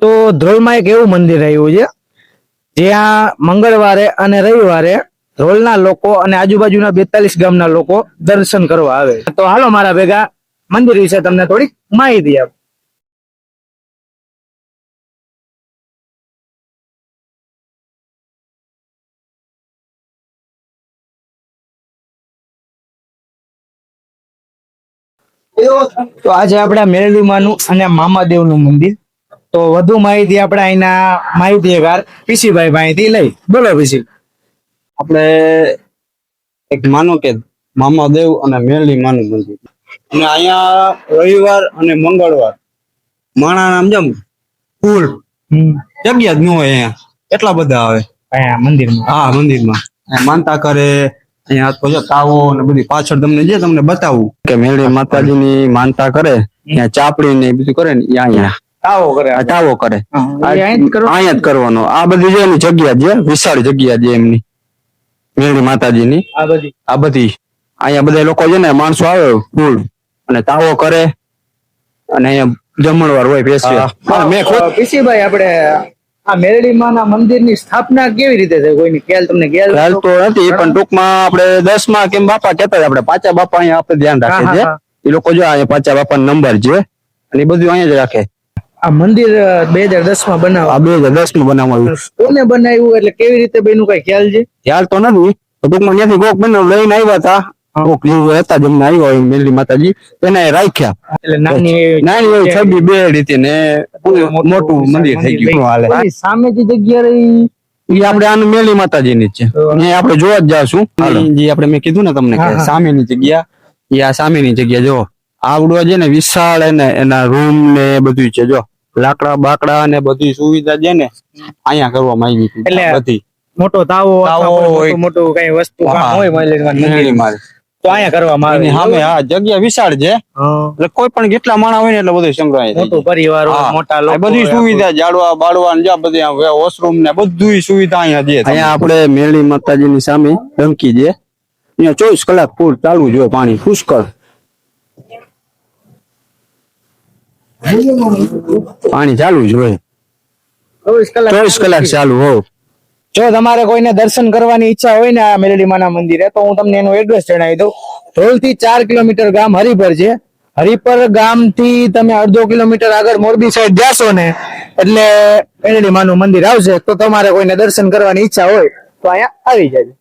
તો ધ્રોલમાં એક એવું મંદિર રહ્યું છે જ્યાં મંગળવારે અને રવિવારે ધ્રોલના લોકો અને આજુબાજુના 42 ગામના લોકો દર્શન કરવા આવે. તો હાલો મારા ભેગા મંદિર વિશે તમને થોડીક માહિતી આપું. તો આજે આપણે મેરડીમાનું અને મામાદેવનું મંદિર. તો વધુ માહિતી આપણે અહીંના માહિતીગાર પીસીભાઈ પાસેથી લઈ. બોલો પીસી. આપણે એક માનો કે મામાદેવ અને મેરડી માનું મંદિર, અને અહીંયા રવિવાર અને મંગળવાર માણા નામ જેમ ફૂલ જગ્યા જ ન હોય, અહીંયા એટલા બધા આવે અહીંયા મંદિરમાં. હા, મંદિરમાં માનતા કરે. અહીંયા તો જો તાવો ને બધી પાછળ તમને બતાવું કે મેરડી માતાજીની માનતા કરે ત્યાં ચાપડી ને બધું કરે ને અહીંયા તાવો કરે અહીંયા જ કરવાનો. આ બધી જે એની જગ્યા છે, વિશાળ જગ્યા છે એમની મેરડી માતાજીની. આ બધી અહીંયા બધા લોકો છે ને માણસો આવે ફૂલ અને તાવો કરે અને અહીંયા જમણવાર હોય પીસીભાઈ આપણે આ મેરડીમાના મંદિરની સ્થાપના કેવી રીતે થઈ? કોઈની ખ્યાલ તમને ખ્યાલ તો નથી, પણ ટૂંકમાં આપણે 10માં કેમ બાપા કહેતા આપણે પાચા બાપા અહીંયા આપણે ધ્યાન રાખે છે. એ લોકો જો અહીંયા પાચા બાપાનો નંબર છે અને એ બધું અહીંયા જ રાખે. આ મંદિર 2010માં બનાવ્યું. 2010માં બનાવવામાં કોને બનાવ્યું એટલે કેવી રીતે બન્યું કઈ ખ્યાલ છે? ખ્યાલ તો નથી, ટૂંકમાં ત્યાંથી કોક બને લઈને આવ્યા હતા. કોક હતા જેમને આવ્યા હોય મેરડી માતાજી એને રાખ્યા. એટલે નાની છબી બે રીતે ને મોટું મંદિર થઈ ગયું. હાલે સામે જે જગ્યા રહી એ આપણે આનું મેરડી માતાજીની જ છે. અહીંયા આપણે જોવા જ જાશું. જે આપણે મેં કીધું ને તમને કે સામેની જગ્યા, એ આ સામેની જગ્યા જો આવડો છે ને વિશાળ, એને એના રૂમ ને બધું છે. જો લાકડા બાકડા ને બધી સુવિધા છે ને અહીંયા કરવામાં આવી હતી. એટલે બધી મોટો તાવો મોટું કઈ વસ્તુ હોય મંદિરમાં તો અહીંયા કરવામાં આવે. સામે હા જગ્યા વિશાળ છે, એટલે કોઈ પણ કેટલા માણસ હોય ને એટલે બધું સંગ્રહાય. મોટો પરિવાર હોય, મોટા લોકો, બધી સુવિધા જાડવા બાળવા ને બધી વોશરૂમ ને બધી સુવિધા અહીંયા છે. અહીંયા આપણે મેરડી માતાજીની સામે ટંકી છે, અહીંયા 24 કલાક ફૂલ ચાલુ જોઈએ પાણી પુષ્કળ. પાણી ચાલુ જ હોય 24 કલાક ચાલુ હોય. જો તમારે કોઈને દર્શન કરવાની ઈચ્છા હોય ને આ મેરડીમાના મંદિરે, તો હું તમને એનું એડ્રેસ જણાવી દઉં. ધ્રોલથી 4 કિલોમીટર ગામ હરિપર છે. હરિપર ગામ થી તમે અડધો કિલોમીટર આગળ મોરબી સાઈડ જાશો ને એટલે મેરડીમાનું મંદિર આવશે. તો તમારે કોઈને દર્શન કરવાની ઈચ્છા હોય તો અહીંયા આવી જાય.